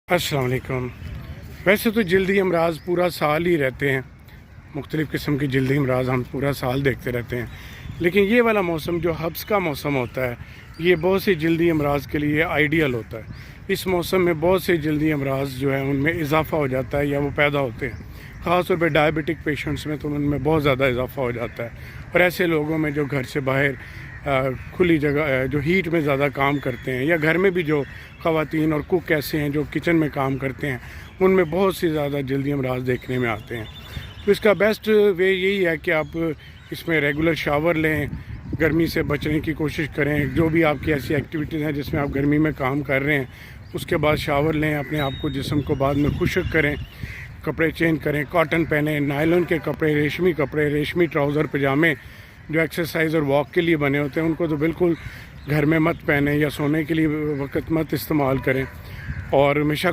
अस्सलाम वालेकुम। वैसे तो जल्दी अमराज पूरा साल ही रहते हैं, मुख्तलिफ़ किस्म की जल्दी अमराज हम पूरा साल देखते रहते हैं, लेकिन ये वाला मौसम जो हब्स का मौसम होता है ये बहुत सी जल्दी अमराज के लिए आइडियल होता है। इस मौसम में बहुत से जल्दी अमराज जो है उनमें इजाफ़ा हो जाता है या वो पैदा होते हैं। ख़ास तौर पर डायबिटिक पेशेंट्स में तो उनमें बहुत ज़्यादा इजाफ़ा हो जाता है, और ऐसे लोगों में जो घर से बाहर खुली जगह जो हीट में ज़्यादा काम करते हैं, या घर में भी जो ख़वातीन और कुक ऐसे हैं जो किचन में काम करते हैं, उनमें बहुत सी ज़्यादा जल्दी अमराज देखने में आते हैं। तो इसका बेस्ट वे यही है कि आप इसमें रेगुलर शावर लें, गर्मी से बचने की कोशिश करें। जो भी आपकी ऐसी एक्टिविटीज़ हैं जिसमें आप गर्मी में काम कर रहे हैं, उसके बाद शावर लें, अपने आप को जिस्म को बाद में खुश्क करें, कपड़े चेंज करें, कॉटन पहने, नायलॉन के कपड़े, रेशमी ट्राउज़र पजामे जो एक्सरसाइज और वॉक के लिए बने होते हैं उनको तो बिल्कुल घर में मत पहने, या सोने के लिए वक्त मत इस्तेमाल करें। और हमेशा